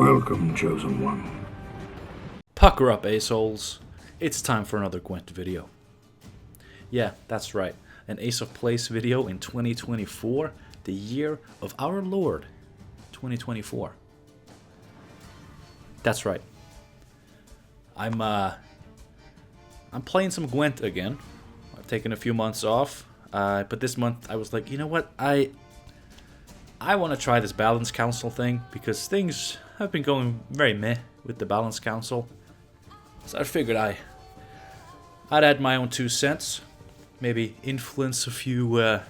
Welcome, Chosen One. Pucker up, assholes. It's time for another Gwent video. Yeah, that's right. An Ace of Place video in 2024, the year of our Lord, 2024. That's right. I'm playing some Gwent again. I've taken a few months off, but this month I was like, you know what? I want to try this Balance Council thing because things have been going very meh with the Balance Council. So I figured I'd add my own 2 cents, maybe influence a few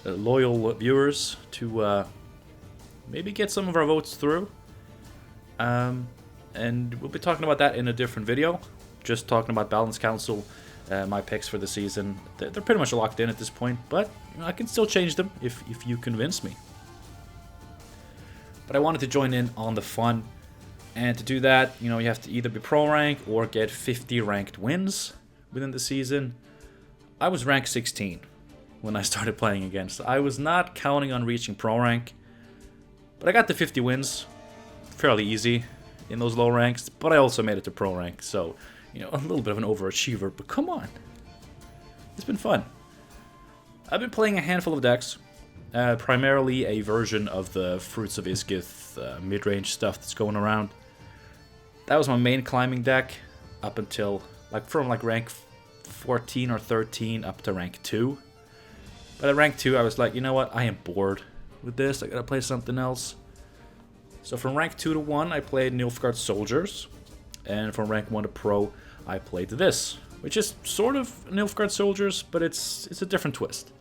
loyal viewers to maybe get some of our votes through. And we'll be talking about that in a different video. Just talking about Balance Council, my picks for the season. They're pretty much locked in at this point, but you know, I can still change them if you convince me. But I wanted to join in on the fun. And to do that, you know, you have to either be pro rank or get 50 ranked wins within the season. I was rank 16 when I started playing again, so I was not counting on reaching pro rank. But I got the 50 wins fairly easy in those low ranks, but I also made it to pro rank, so, you know, a little bit of an overachiever, but come on. It's been fun. I've been playing a handful of decks, primarily a version of the Fruits of Isgith mid-range stuff that's going around. That was my main climbing deck up until, from rank 14 or 13 up to rank 2. But at rank 2 I was like, you know what, I am bored with this, I gotta play something else. So from rank 2 to 1 I played Nilfgaard Soldiers, and from rank 1 to pro I played this, which is sort of Nilfgaard Soldiers, but it's a different twist.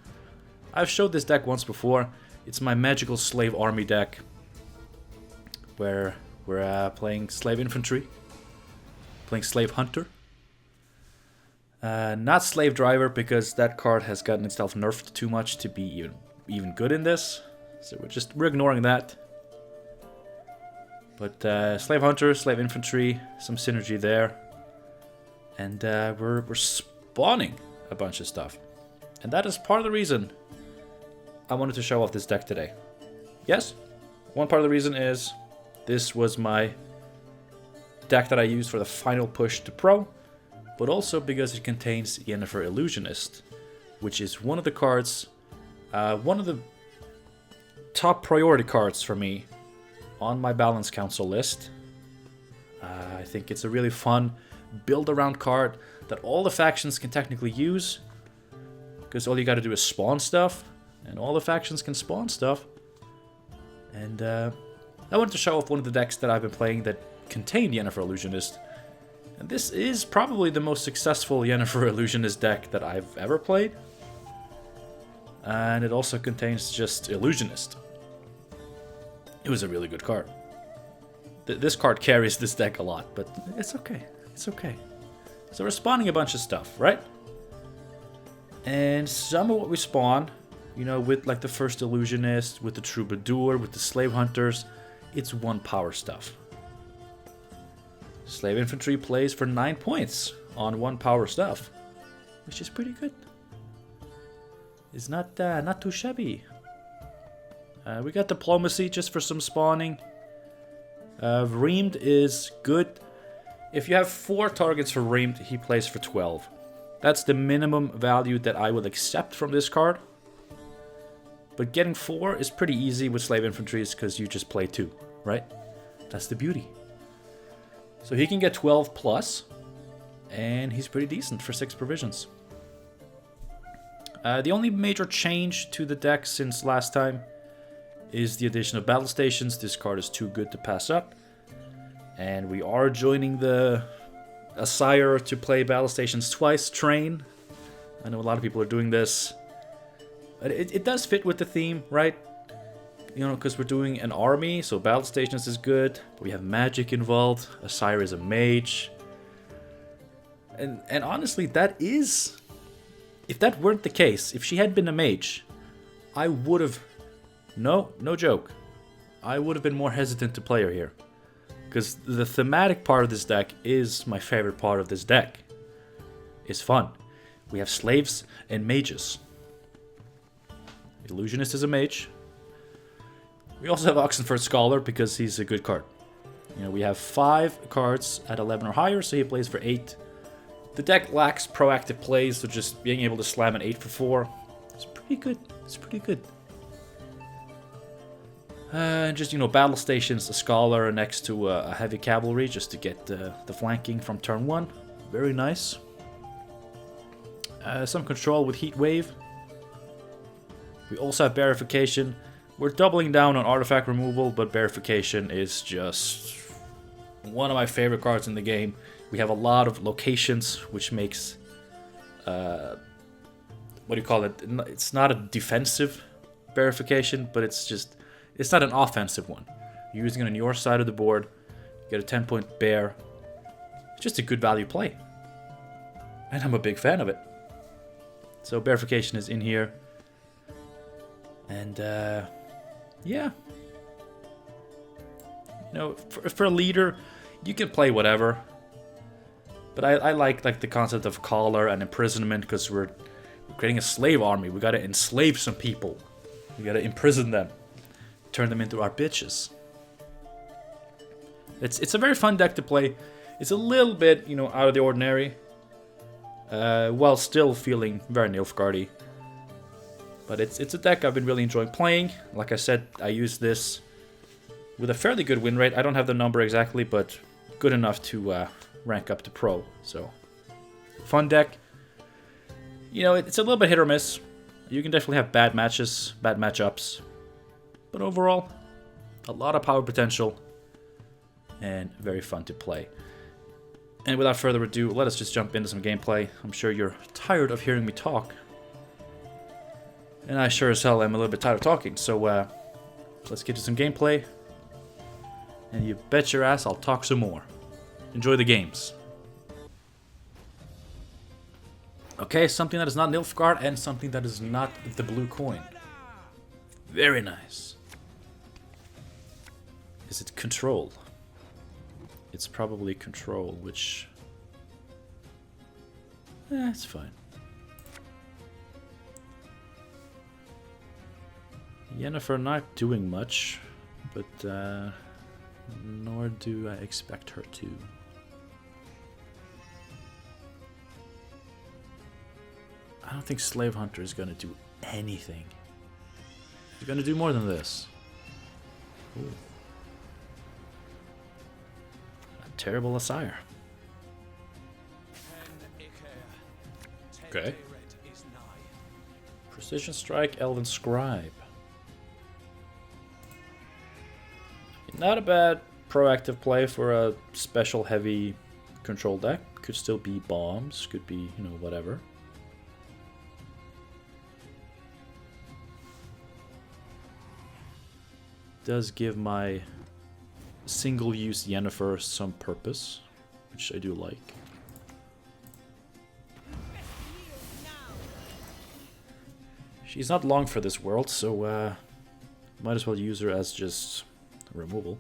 I've showed this deck once before. It's my magical slave army deck, where we're playing slave infantry, playing slave hunter. Not slave driver, because that card has gotten itself nerfed too much to be even good in this. So we're ignoring that. But slave hunter, slave infantry, some synergy there, and we're spawning a bunch of stuff, and that is part of the reason I wanted to show off this deck today. Yes, one part of the reason is this was my deck that I used for the final push to pro, but also because it contains Yennefer Illusionist, which is one of the cards, one of the top priority cards for me on my Balance Council list. I think it's a really fun build-around card that all the factions can technically use, because all you gotta do is spawn stuff, and all the factions can spawn stuff. And I wanted to show off one of the decks that I've been playing that contained Yennefer Illusionist. And this is probably the most successful Yennefer Illusionist deck that I've ever played. And it also contains just Illusionist. It was a really good card. This card carries this deck a lot, but it's okay. It's okay. So we're spawning a bunch of stuff, right? And some of what we spawn, you know, with like the first Illusionist, with the Troubadour, with the Slave Hunters, it's 1 power stuff. Slave Infantry plays for 9 points on 1 power stuff, which is pretty good. It's not too shabby. We got Diplomacy just for some spawning. Reamed is good. If you have 4 targets for Reamed, he plays for 12. That's the minimum value that I will accept from this card. But getting 4 is pretty easy with Slave Infantries because you just play 2, right? That's the beauty. So he can get 12 plus, and he's pretty decent for 6 provisions. The only major change to the deck since last time is the addition of battle stations. This card is too good to pass up. And we are joining the Sire to play battle stations twice train. I know a lot of people are doing this. But it does fit with the theme, right? You know, because we're doing an army, so battle stations is good. But we have magic involved. Sire is a mage. And honestly, that is... If that weren't the case, if she had been a mage, I would have... No joke. I would have been more hesitant to play her here. Because the thematic part of this deck is my favorite part of this deck. It's fun. We have slaves and mages. Illusionist is a mage. We also have Oxenford Scholar because he's a good card. You know, we have 5 cards at 11 or higher, so he plays for 8. The deck lacks proactive plays, so just being able to slam an 8 for 4 is pretty good. It's pretty good. Just, you know, battle stations, a Scholar next to a heavy cavalry just to get the flanking from turn 1. Very nice. Some control with Heat Wave. We also have Barification. We're doubling down on artifact removal, but Barification is just one of my favorite cards in the game. We have a lot of locations, which makes... what do you call it? It's not a defensive Barification, but it's just... It's not an offensive one. You're using it on your side of the board. You get a 10-point bear. It's just a good value play. And I'm a big fan of it. So Barification is in here. And, yeah. You know, for a leader, you can play whatever. But I like the concept of collar and imprisonment because we're creating a slave army. We gotta enslave some people. We gotta imprison them. Turn them into our bitches. It's a very fun deck to play. It's a little bit, you know, out of the ordinary. While still feeling very nilfgaardy. But it's a deck I've been really enjoying playing. Like I said, I use this with a fairly good win rate. I don't have the number exactly, but good enough to rank up to pro. So, fun deck. You know, it's a little bit hit or miss. You can definitely have bad matches, bad matchups. But overall, a lot of power potential and very fun to play. And without further ado, let us just jump into some gameplay. I'm sure you're tired of hearing me talk. And I sure as hell am a little bit tired of talking. So let's get to some gameplay. And you bet your ass I'll talk some more. Enjoy the games. Okay, something that is not Nilfgaard and something that is not the blue coin. Very nice. Is it control? It's probably control, which... it's fine. Yennefer not doing much, but nor do I expect her to. I don't think Slave Hunter is gonna do anything. He's gonna do more than this. Ooh. A terrible Asire. Okay. Precision Strike, Elven Scribe. Not a bad proactive play for a special heavy control deck. Could still be bombs, could be, you know, whatever. Does give my single-use Yennefer some purpose, which I do like. She's not long for this world, so might as well use her as just removal.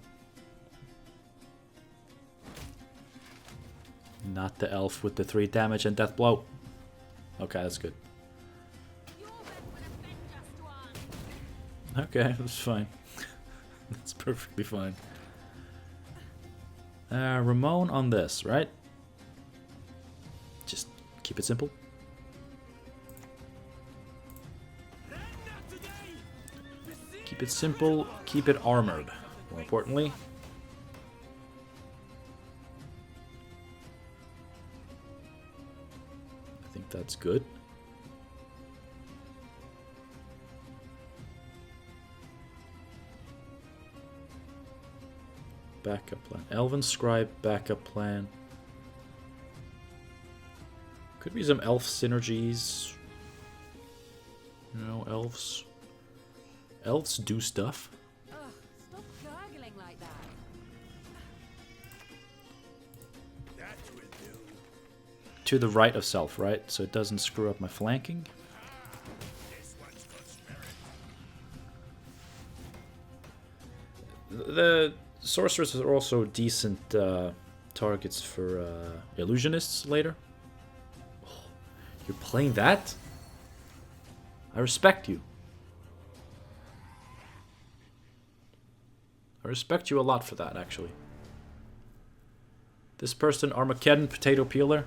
Not the elf with the 3 damage and death blow. Okay, that's good. Okay, that's fine. That's perfectly fine. Ramon on this, right? Just keep it simple. Keep it simple, keep it armored. More importantly. I think that's good. Backup plan. Elven Scribe backup plan. Could be some elf synergies. You know, elves. Elves do stuff. Ugh, stop gargling like that. That will do. To the right of self, right? So it doesn't screw up my flanking. This one's got spirit. The Sorcerers are also decent targets for illusionists later. Oh, you're playing that? I respect you. I respect you a lot for that, actually. This person, Armageddon Potato Peeler.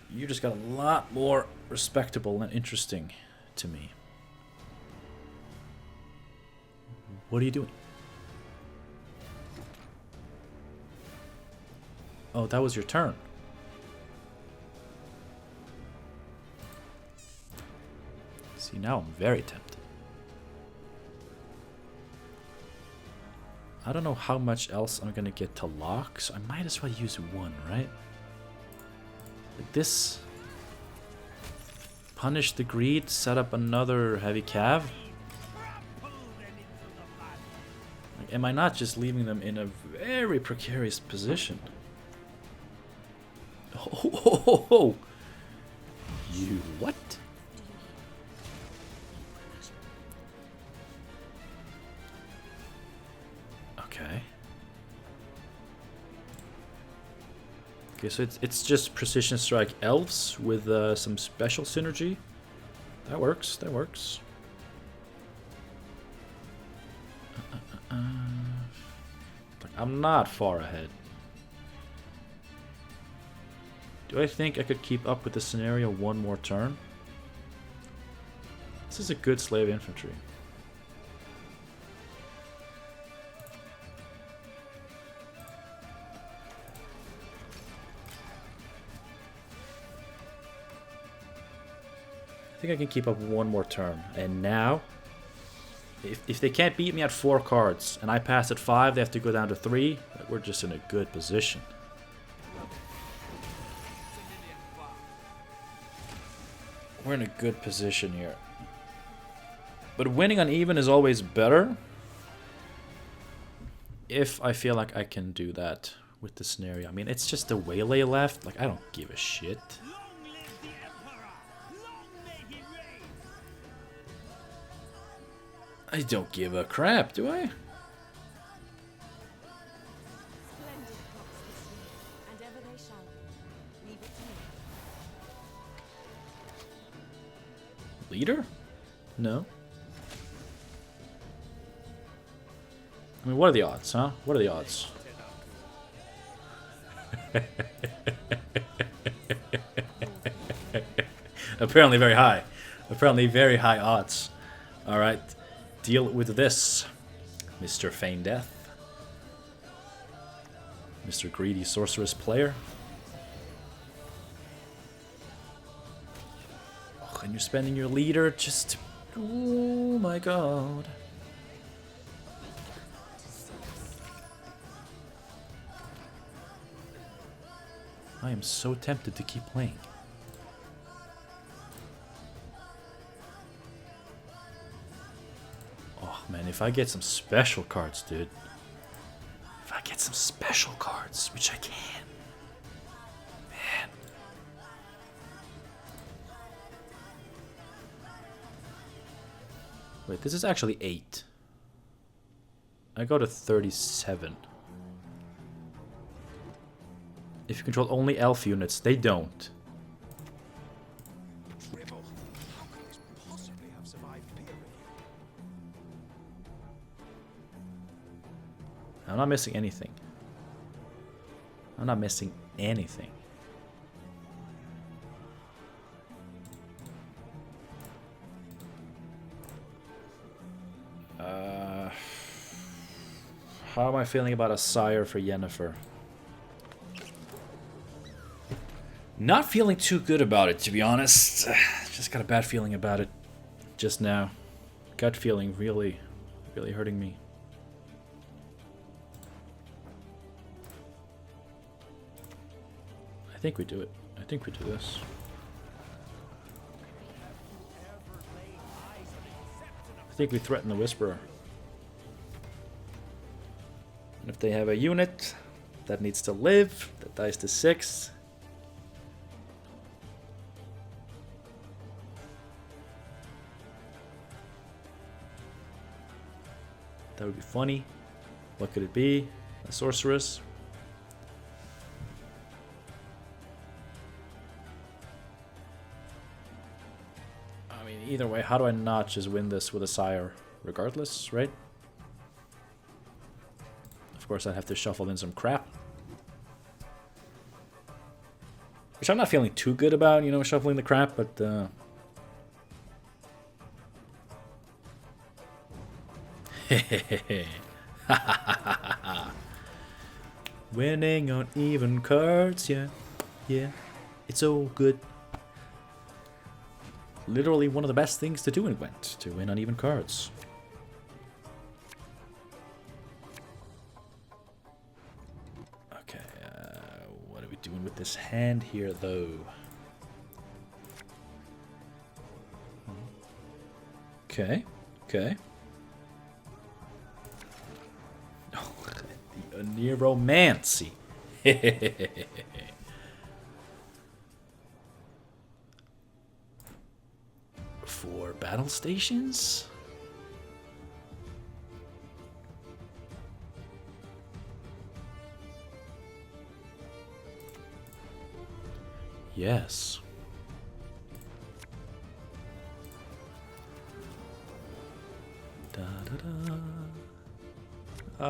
You just got a lot more respectable and interesting to me. What are you doing? Oh, that was your turn. See, now I'm very tempted. I don't know how much else I'm gonna get to lock, so I might as well use one, right? Like this. Punish the greed, set up another heavy cav. Like, am I not just leaving them in a very precarious position? Oh. You what? Okay. Okay, so it's just precision strike elves with some special synergy. That works. That works. I'm not far ahead. Do I think I could keep up with the scenario one more turn? This is a good slave infantry. I think I can keep up one more turn. And now, if they can't beat me at 4 cards and I pass at 5, they have to go down to 3. We're just in a good position. We're in a good position here. But winning on even is always better. If I feel like I can do that with the scenario. I mean, it's just the waylay left. Like, I don't give a shit. I don't give a crap, do I? Splendid crops this year, and ever they shall. Leave it to me. Leader? No. I mean, what are the odds, huh? What are the odds? Apparently very high. Apparently very high odds. Alright. Deal with this, Mr. Feign Death. Mr. Greedy Sorceress player. Oh, and you're spending your leader just... Oh my god. I am so tempted to keep playing. Oh man, if I get some special cards, dude. If I get some special cards, which I can. Man. Wait, this is actually 8. I go to 37. If you control only elf units, they don't. Rebel, how could this possibly have survived peer review? I'm not missing anything. I'm not missing anything. How am I feeling about a sire for Yennefer? Not feeling too good about it, to be honest. Just got a bad feeling about it just now. Gut feeling really, really hurting me. I think we do it. I think we do this. I think we threaten the Whisperer. And if they have a unit that needs to live, that dies to 6. That would be funny. What could it be? A sorceress? I mean, either way, how do I not just win this with a sire? Regardless, right? course, I'd have to shuffle in some crap. Which I'm not feeling too good about, you know, shuffling the crap, but... Winning on even cards, yeah. Yeah. It's all good. Literally one of the best things to do in Gwent, to win on even cards. Okay, what are we doing with this hand here, though? Okay, okay. Oh, the Neuromancy. For battle stations? Yes. Da, da, da.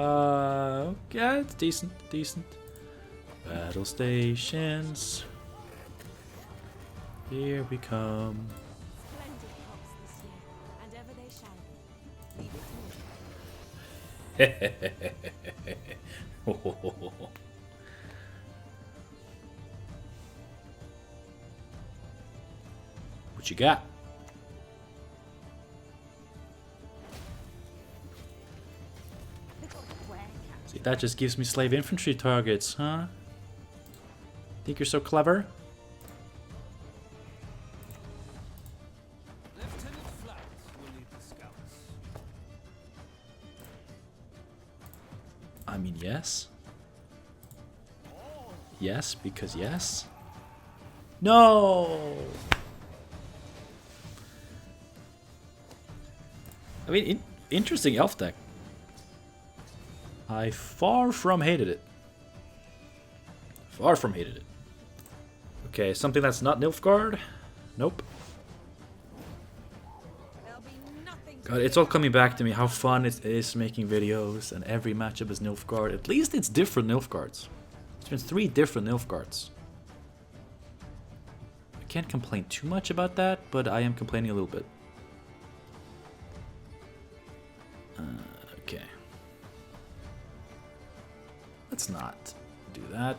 Okay, it's decent, decent. Battle stations. Here we come. Splendid crops this year, and ever they shall be. Leave it to me. What you got? See, that just gives me slave infantry targets, huh? Think you're so clever? Lieutenant Flat will lead the scouts. I mean, yes. Yes, because yes. No! I mean, interesting elf deck. I far from hated it. Far from hated it. Okay, something that's not nilfgaard? Nope. There'll be nothing to God, it's all coming back to me how fun it is making videos, and every matchup is nilfgaard. At least it's different nilfgaards. There's been 3 different nilfgaards. I can't complain too much about that, but I am complaining a little bit. Okay. Let's not do that.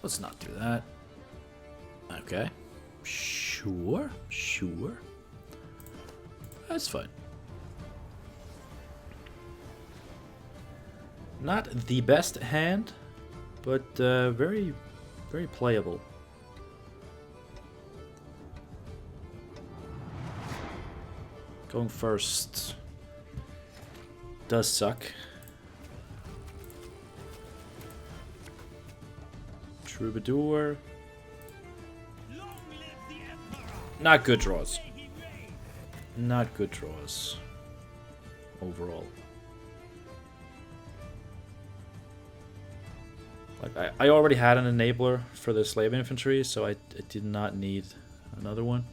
Let's not do that. Okay. Sure, sure. That's fine. Not the best hand, but very, very playable. Going first does suck. Troubadour. Not good draws. Not good draws. Overall. Like I already had an enabler for the slave infantry, so I did not need another one.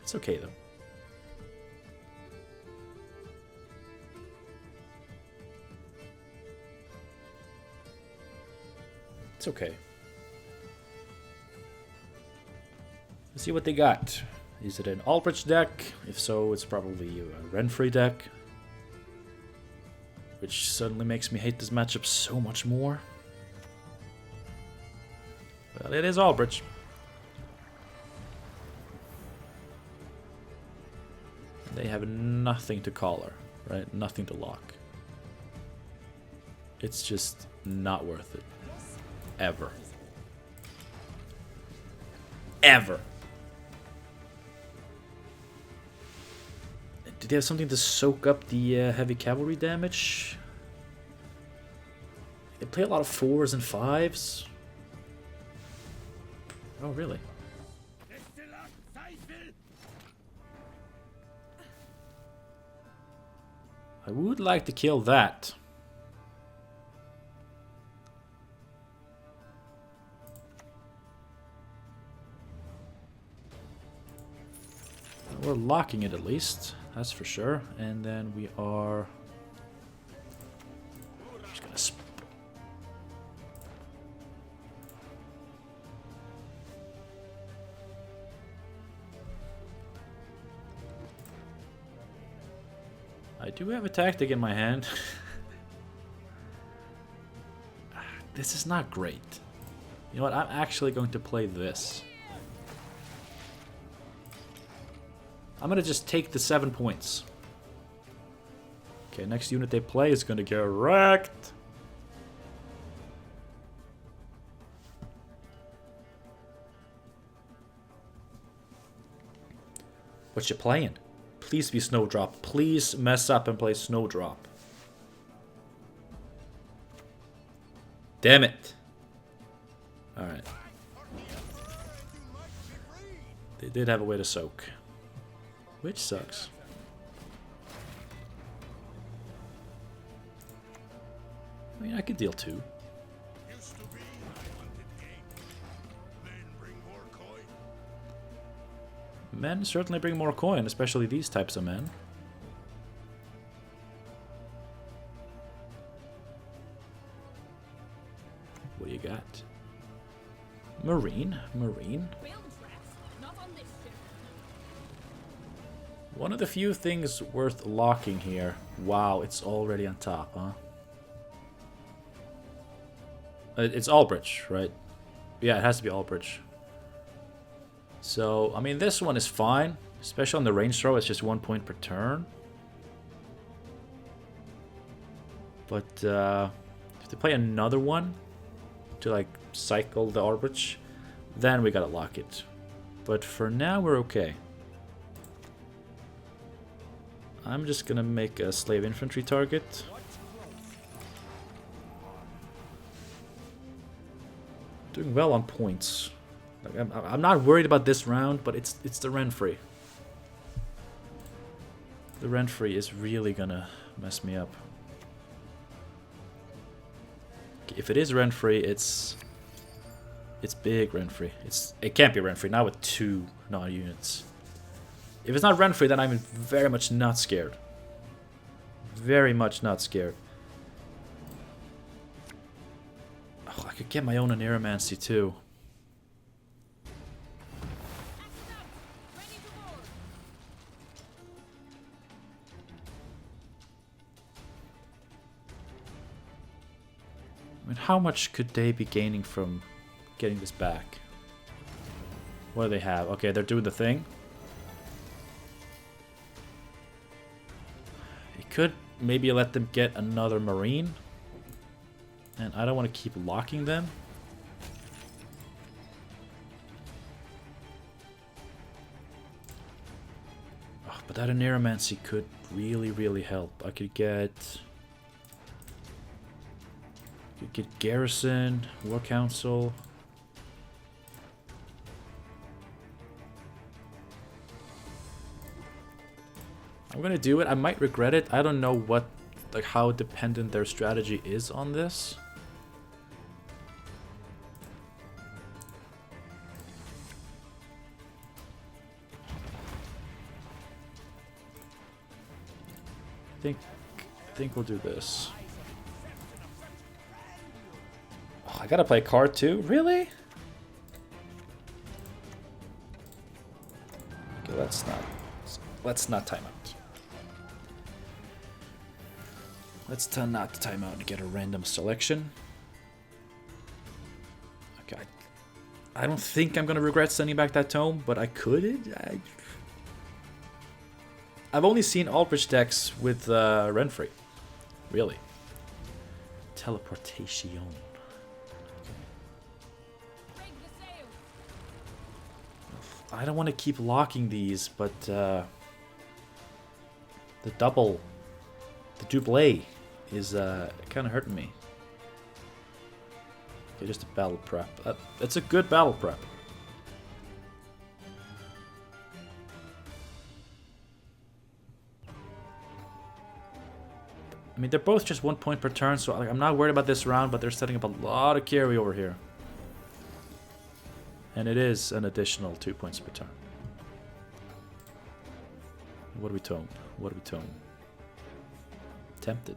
It's okay though. It's okay. Let's see what they got. Is it an Albrich deck? If so, it's probably a Renfrey deck. Which suddenly makes me hate this matchup so much more. Well, it is Albrich. They have nothing to collar, right? Nothing to lock. It's just not worth it. Ever. Ever. Did they have something to soak up the heavy cavalry damage? They play a lot of 4s and 5s. Oh, really? I would like to kill that. We're locking it at least, that's for sure. And then we are just gonna I do have a tactic in my hand. This is not great. You know what? I'm actually going to play this. I'm going to just take the 7 points. Okay, next unit they play is going to get wrecked. What you playing? Please be Snowdrop. Please mess up and play Snowdrop. Damn it. Alright. They did have a way to soak. Which sucks. I mean, I could deal 2. Men certainly bring more coin, especially these types of men. What do you got? Marine. One of the few things worth locking here. Wow, it's already on top, huh? It's Albrich, right? Yeah, it has to be Albrich. So, I mean, this one is fine. Especially on the range throw, it's just 1 point per turn. But, if they play another one to, like, cycle the Albrich, then we gotta lock it. But for now, we're okay. I'm just gonna make a slave infantry target. Doing well on points. Like, I'm not worried about this round, but it's the Renfrey. The Renfrey is really gonna mess me up. If it is Renfrey, it's big Renfrey. It can't be Renfrey, not with 2 non-units. If it's not Renfrey, then I'm very much not scared. Very much not scared. Oh, I could get my own Aneromancy too. I mean, how much could they be gaining from getting this back? What do they have? Okay, they're doing the thing. You could maybe let them get another Marine. And I don't want to keep locking them. Oh, but that Aneromancy could really, really help. I could get Garrison, War Council. I'm gonna do it. I might regret it. I don't know what, like, how dependent their strategy is on this. I think we'll do this. Oh, I gotta play card too? Really? Okay, let's not time out. Let's not time out and get a random selection. Okay, I don't think I'm gonna regret sending back that tome, but I could. I've only seen Albrich decks with Renfrey. Really. Teleportation. I don't want to keep locking these, but the double, the double is kind of hurting me. Okay, just a battle prep. That's a good battle prep. I mean, they're both just 1 point per turn, so I'm not worried about this round, but they're setting up a lot of carry over here. And it is an additional 2 points per turn. What do we tome? What do we tome? Tempted.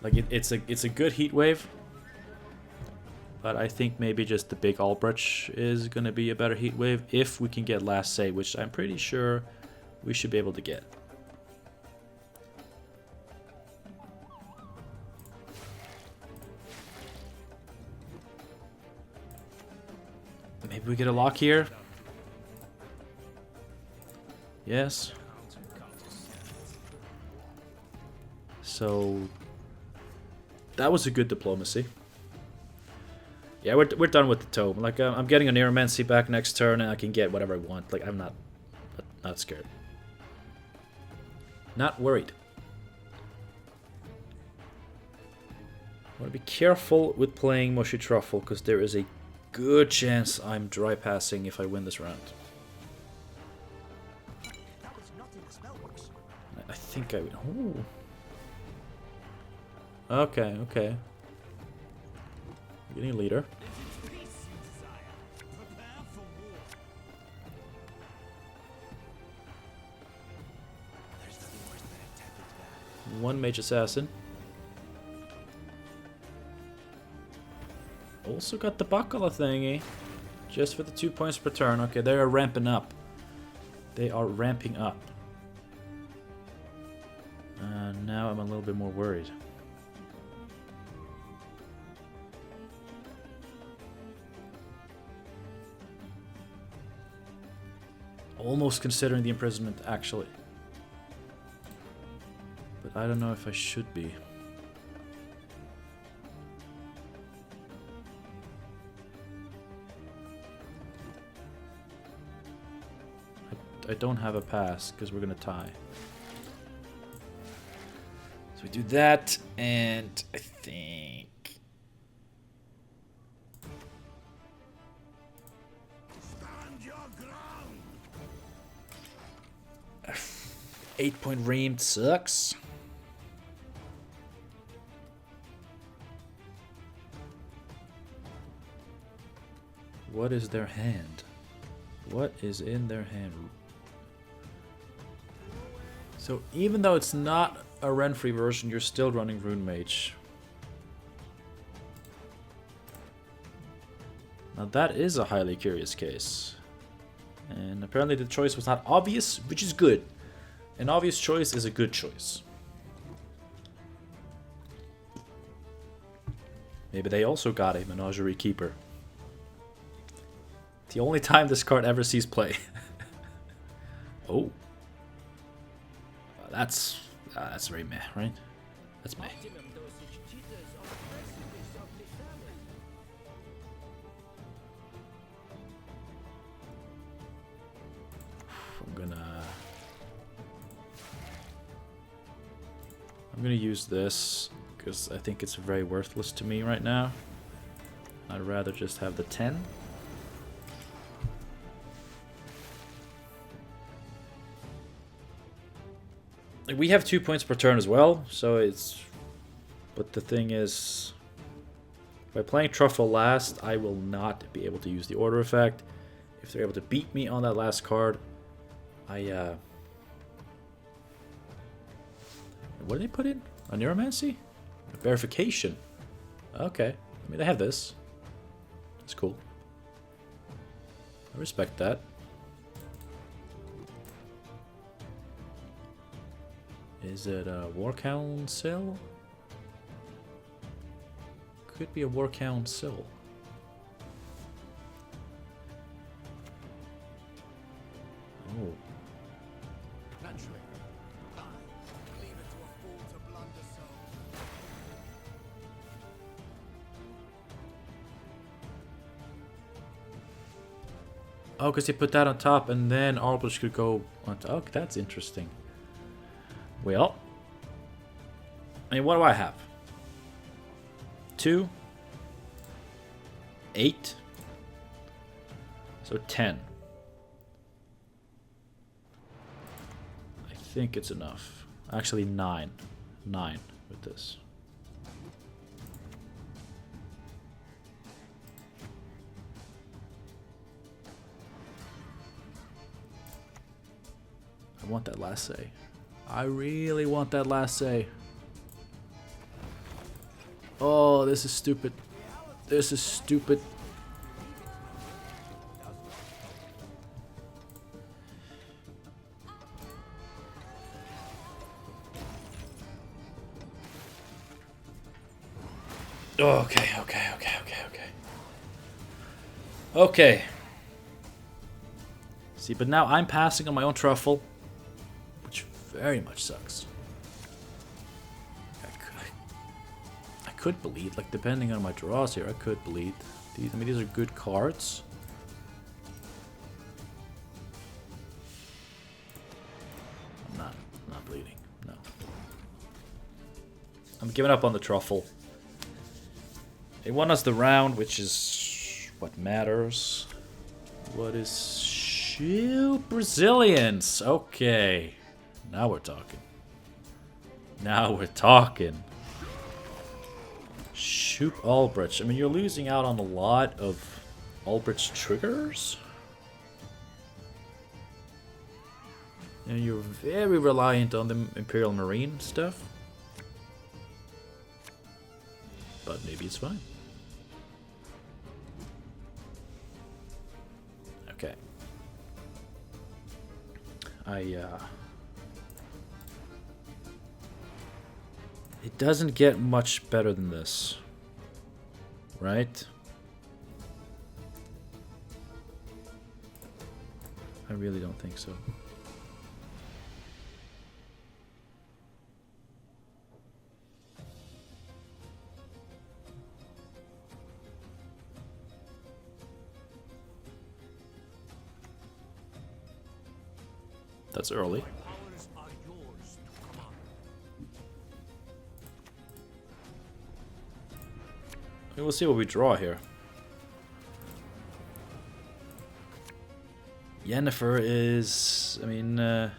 Like it's a good heat wave, but I think maybe just the big Albrich is gonna be a better heat wave if we can get last say, which I'm pretty sure we should be able to get. Maybe we get a lock here. Yes. So that was a good diplomacy. Yeah, we're done with the tome. Like I'm getting a Neuromancy back next turn, and I can get whatever I want. Like I'm not scared. Not worried. I want to be careful with playing Mushy Truffle because there is a good chance I'm dry passing if I win this round. That was not in the spellbooks. I think I would. Ooh. Okay, okay. Getting a leader. One mage assassin. Also got the buckler thingy. Just for the 2 points per turn. Okay, they are ramping up. They are ramping up. Now I'm a little bit more worried. Almost considering the imprisonment, actually. But I don't know if I should be. I don't have a pass because we're gonna tie. So we do that, and I think Stand your ground. 8-point ream sucks. What is their hand? What is in their hand? So even though it's not a Renfrey version, you're still running Rune Mage. Now that is a highly curious case. And apparently the choice was not obvious, which is good. An obvious choice is a good choice. Maybe they also got a Menagerie Keeper. The only time this card ever sees play. Oh. That's very meh, right? That's meh. I'm gonna use this because I think it's very worthless to me right now. I'd rather just have the 10. Like, we have 2 points per turn as well, so it's... But the thing is, by playing Truffle last, I will not be able to use the order effect. If they're able to beat me on that last card, what do they put in? A Neuromancy? A Verification. Okay. I mean, I have this. That's cool. I respect that. Is it a War Council? Could be a War Council. Oh. Naturally. Leave it to a fool to blunder so. Oh, because they put that on top and then Albrich could go on top. Oh, that's interesting. Well, I mean, what do I have? 2, 8, so 10. I think it's enough. Actually, 9. 9 with this. I want that last say. I really want that last say. Oh, this is stupid. This is stupid. Okay. Okay. See, but now I'm passing on my own truffle, which very much sucks. I could bleed, like depending on my draws here, I could bleed. I mean, these are good cards. I'm not bleeding. No. I'm giving up on the truffle. They won us the round, which is what matters. What is Shupe Brazilians? Okay. Now we're talking. Now we're talking. Shupe Albrich. I mean, you're losing out on a lot of Albrich triggers. And you're very reliant on the Imperial Marine stuff. But maybe it's fine. Okay. It doesn't get much better than this. Right? I really don't think so. That's early. We'll see what we draw here. Yennefer is, I mean, not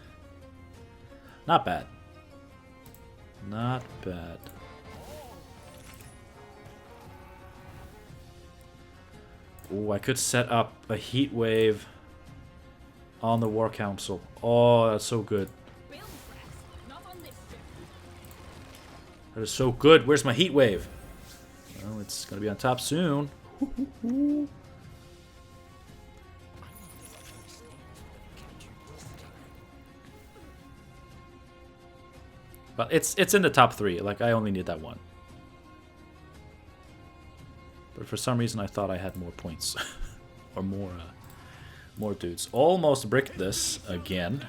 bad. Not bad. Ooh, I could set up a heat wave on the War Council. Oh, that's so good. That is so good. Where's my heat wave? Well, it's gonna be on top soon. But it's in the top 3. Like, I only need that one. But for some reason I thought I had more points. Or more dudes. Almost bricked this again.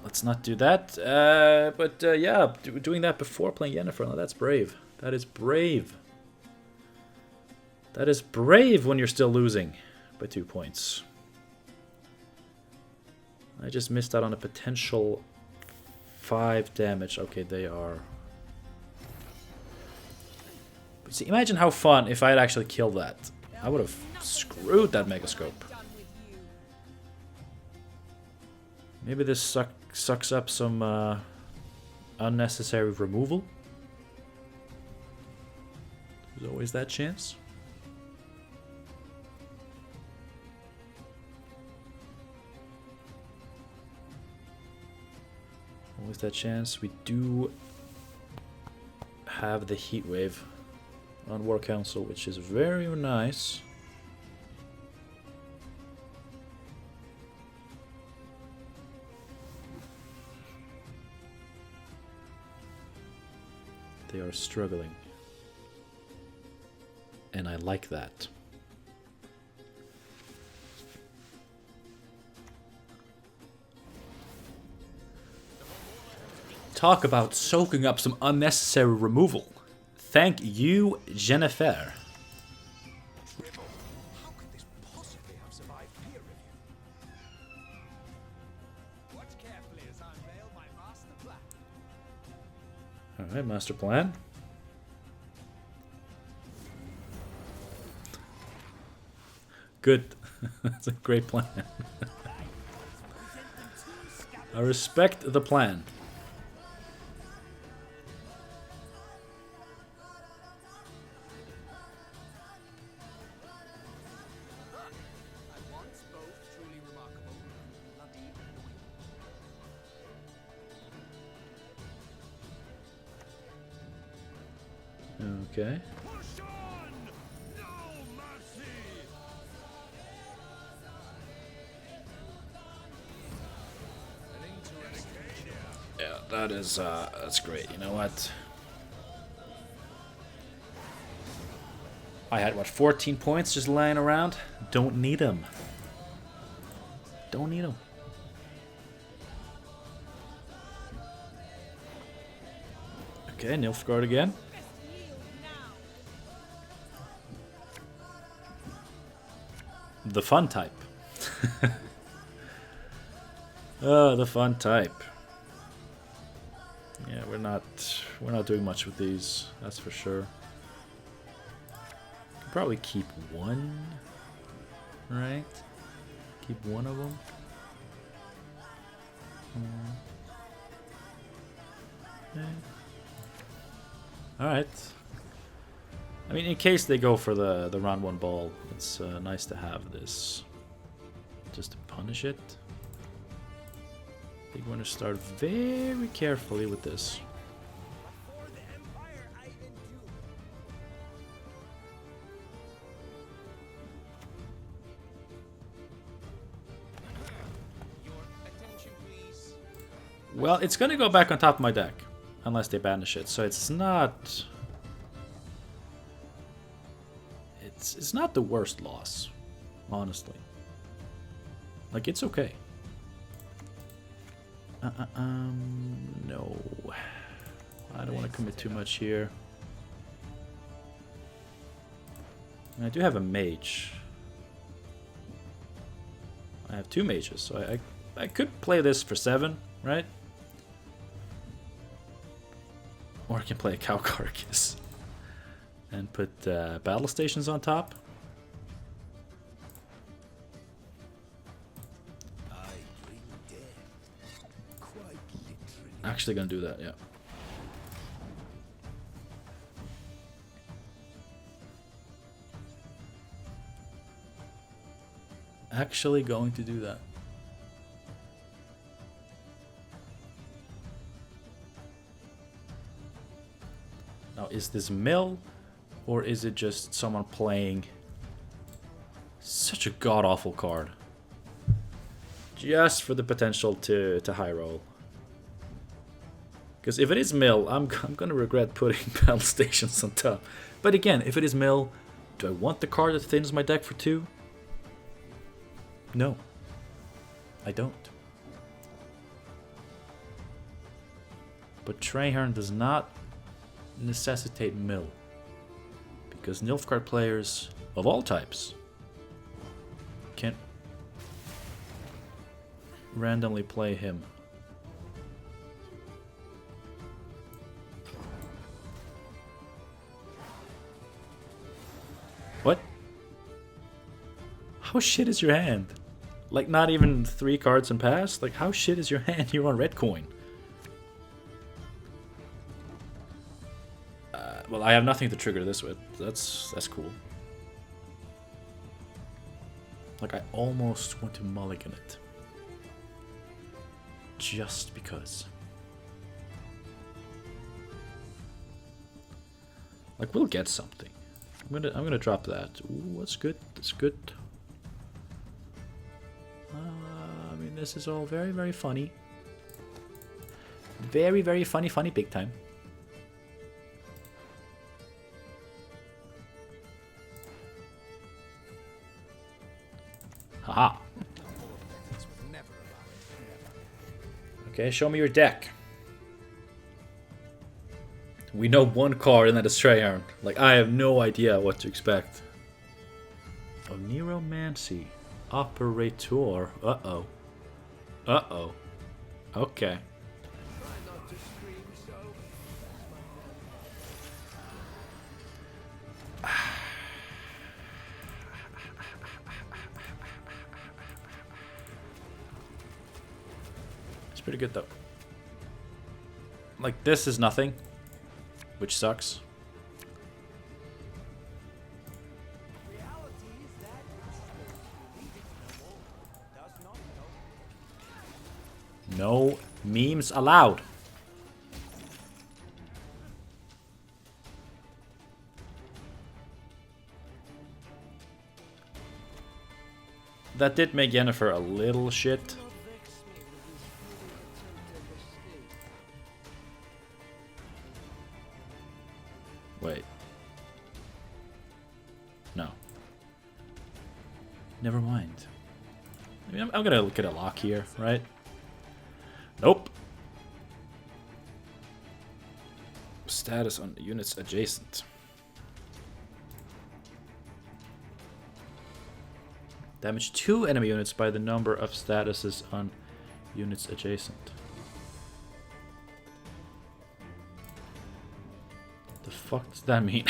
Let's not do that. Yeah, doing that before playing Yennefer, now that's brave. That is brave. That is brave when you're still losing by 2 points. I just missed out on a potential 5 damage. Okay, they are... But see, imagine how fun if I had actually killed that. I would have screwed that Megascope. Maybe this sucks up some unnecessary removal. There's always that chance. Always that chance. We do have the heat wave on War Council, which is very nice. They are struggling. And I like that. Talk about soaking up some unnecessary removal. Thank you, Jennifer. How could this possibly have survived peer review? Watch carefully as I unveil my master plan. Alright, master plan. Good. That's a great plan. I respect the plan. At once, both truly remarkable. Okay. Push on! No mercy! Yeah, that is that's great. You know what? I had what 14 points just lying around. Don't need them. Don't need them. Okay, nilfgaard again. The fun type. Oh, the fun type. Yeah, we're not doing much with these, that's for sure. Probably keep one, right? Keep one of them. Okay. All right. I mean, in case they go for the round one ball, it's nice to have this, just to punish it. I think we're going to start very carefully with this. For the Empire I endure. Your attention, please. Well, it's going to go back on top of my deck, unless they banish it. So it's not... It's not the worst loss, honestly. Like, it's okay. No. I don't want to commit too much here. And I do have a mage. I have 2 mages, so I could play this for 7, right? Or I can play a cow carcass and put battle stations on top. I bring death. Quite literally. Actually gonna do that, yeah. Actually going to do that. Now, is this mill, or is it just someone playing such a god-awful card? Just for the potential to high roll. Because if it is mill, I'm going to regret putting battle stations on top. But again, if it is mill, do I want the card that thins my deck for 2? No. I don't. But Traherne does not necessitate mill. Because nilfgaard players of all types can randomly play him. What? How shit is your hand? Like, not even 3 cards and pass? Like, how shit is your hand? You're on red coin. Well, I have nothing to trigger this with. That's cool. Like, I almost want to mulligan it. Just because. Like, we'll get something. I'm gonna drop that. Ooh, that's good. That's good. I mean, this is all very, very funny. Very, very funny, big time. Haha. Okay, show me your deck. We know one card, and that is Traherne. Like, I have no idea what to expect. Oh, Neuromancy. Operator. Uh-oh. Uh-oh. Okay. Try not to scream so. It's pretty good, though. Like, this is nothing. Which sucks. Reality is that does not know. No memes allowed. that did make Yennefer a little shit. Wait. No. Never mind. I mean, I'm gonna look at a lock here, right? Nope. Status on units adjacent. Damage 2 enemy units by the number of statuses on units adjacent. The fuck does that mean?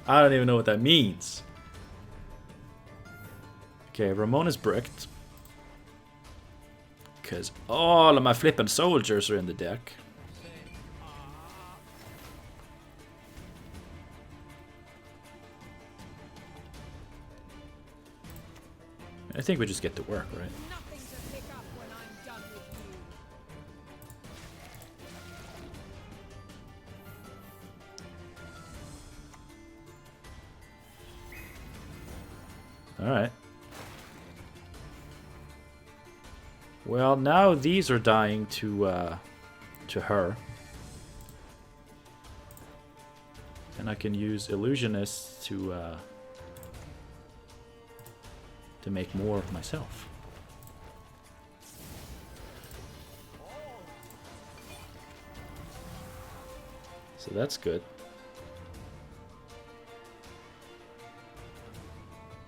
I don't even know what that means. Okay, Ramon is bricked. Because all of my flippin' soldiers are in the deck. I think we just get to work, right? Nothing to pick up when I'm done with you. Alright. Well, now these are dying to her. And I can use Illusionists to make more of myself. So that's good.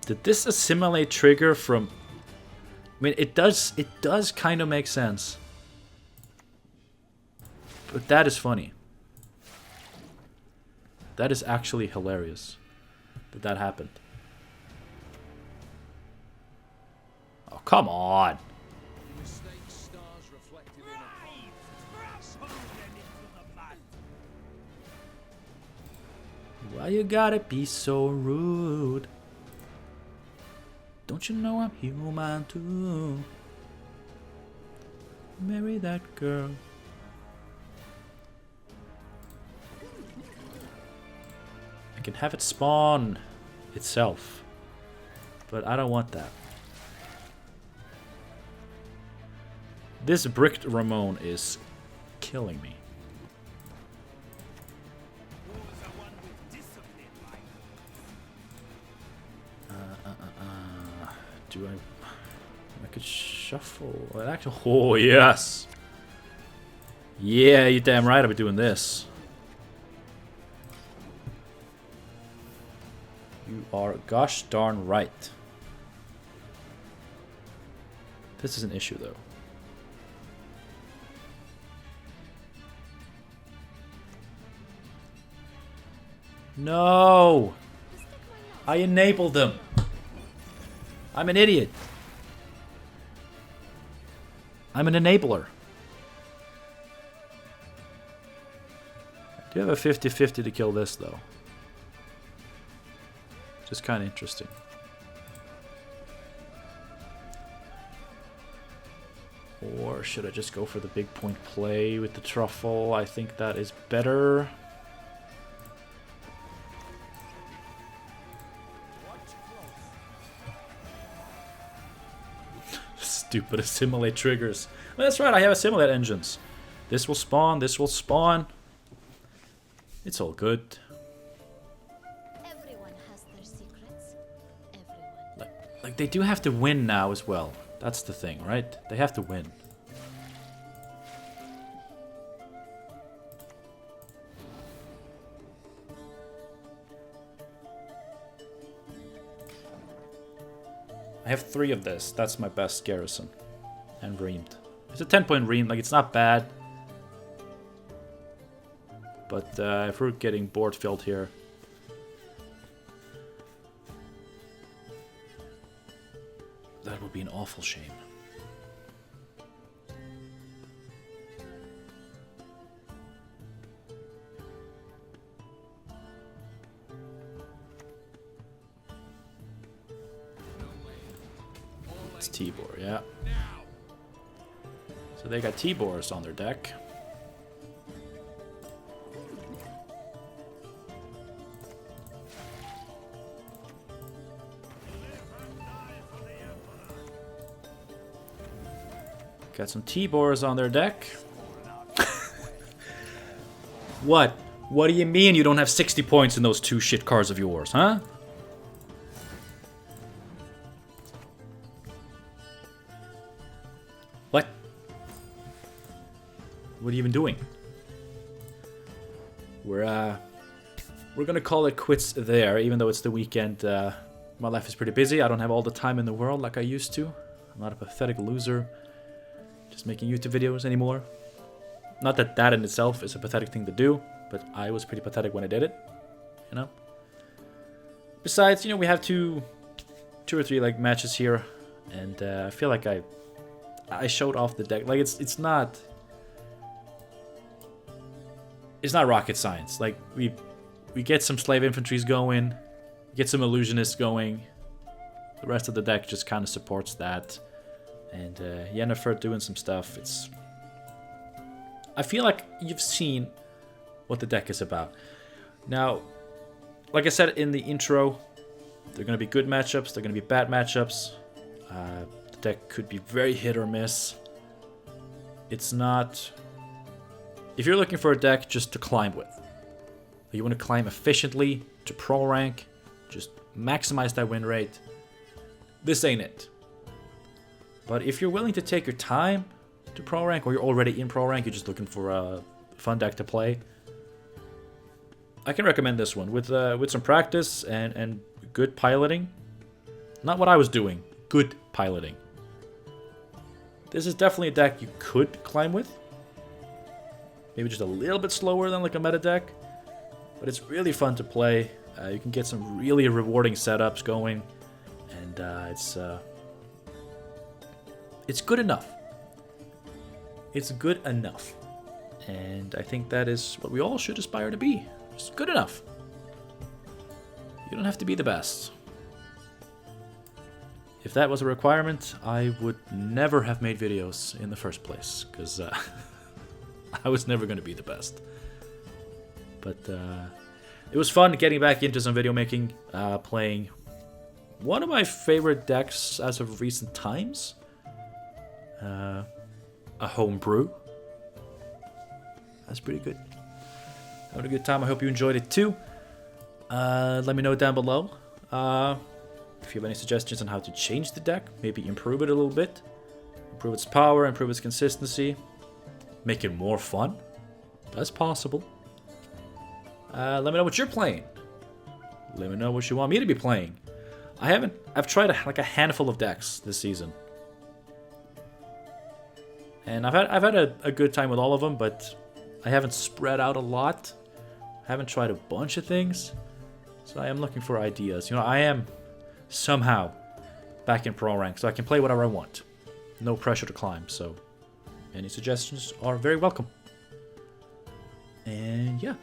Did this assimilate trigger from... I mean, it does kind of make sense. But that is funny. That is actually hilarious that that happened. Oh, come on. Why you gotta be so rude? Don't you know I'm human too? Marry that girl. I can have it spawn itself, but I don't want that. This bricked Ramon is killing me. Do I could shuffle an actual... Oh, yes! Yeah, you damn right I'll be doing this. You are gosh darn right. This is an issue, though. No! I enabled them! I'm an idiot. I'm an enabler. I do have a 50-50 to kill this, though. Just kind of interesting. Or should I just go for the big point play with the truffle? I think that is better. Stupid assimilate triggers. Well, that's right, I have assimilate engines. This will spawn, this will spawn. It's all good. Everyone has their secrets. Everyone. Like they do have to win now as well. That's the thing, right? They have to win. I have 3 of this. That's my best garrison. And reamed. It's a 10-point ream. Like, it's not bad. But if we're getting board filled here... that would be an awful shame. It's Tibor, yeah. So they got Tibors on their deck. Got some Tibors on their deck. What? What do you mean you don't have 60 points in those 2 shit cards of yours, huh? What? What are you even doing? We're gonna call it quits there, even though it's the weekend. My life is pretty busy. I don't have all the time in the world like I used to. I'm not a pathetic loser just making YouTube videos anymore. Not that that in itself is a pathetic thing to do, but I was pretty pathetic when I did it, you know? Besides, you know, we have two or three like matches here, and I feel like I showed off the deck. Like it's not rocket science. Like we get some slave infantries going, get some illusionists going. The rest of the deck just kind of supports that, and Yennefer doing some stuff. I feel like you've seen what the deck is about. Now, like I said in the intro, there are going to be good matchups, there are going to be bad matchups. The deck could be very hit or miss. It's not... If you're looking for a deck just to climb with, you want to climb efficiently to pro rank, just maximize that win rate, this ain't it. But if you're willing to take your time to pro rank, or you're already in pro rank, you're just looking for a fun deck to play, I can recommend this one with some practice and good piloting. Not what I was doing, good piloting. This is definitely a deck you could climb with. Maybe just a little bit slower than like a meta deck, but it's really fun to play. You can get some really rewarding setups going, and it's good enough. It's good enough, and I think that is what we all should aspire to be. Just good enough. You don't have to be the best. If that was a requirement, I would never have made videos in the first place, because I was never going to be the best. But it was fun getting back into some video making, playing one of my favorite decks as of recent times. A homebrew. That's pretty good. Having a good time. I hope you enjoyed it too. Let me know down below if you have any suggestions on how to change the deck. Maybe improve it a little bit. Improve its power, improve its consistency. Make it more fun. That's possible. Let me know what you're playing. Let me know what you want me to be playing. I've tried like a handful of decks this season. And I've had a good time with all of them, but I haven't spread out a lot. I haven't tried a bunch of things. So I am looking for ideas. You know, I am somehow back in pro rank, so I can play whatever I want. No pressure to climb, so any suggestions are very welcome. And yeah,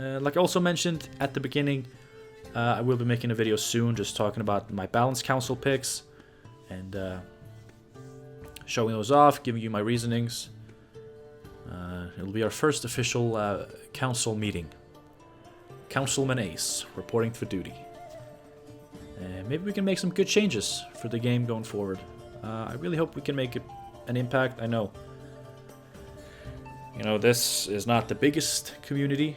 like I also mentioned at the beginning, I will be making a video soon just talking about my Balance Council picks and showing those off, giving you my reasonings. It'll be our first official council meeting. Councilman Ace, reporting for duty. And maybe we can make some good changes for the game going forward. I really hope we can make an impact. I know, you know, this is not the biggest community.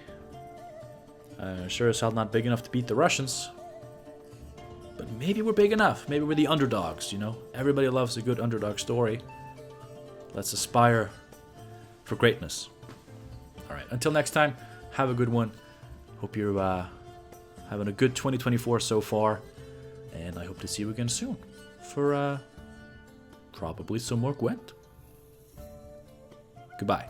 Sure as hell not big enough to beat the Russians. But maybe we're big enough. Maybe we're the underdogs, you know? Everybody loves a good underdog story. Let's aspire for greatness. Alright, until next time, have a good one. Hope you're having a good 2024 so far. And I hope to see you again soon for probably some more Gwent. Goodbye.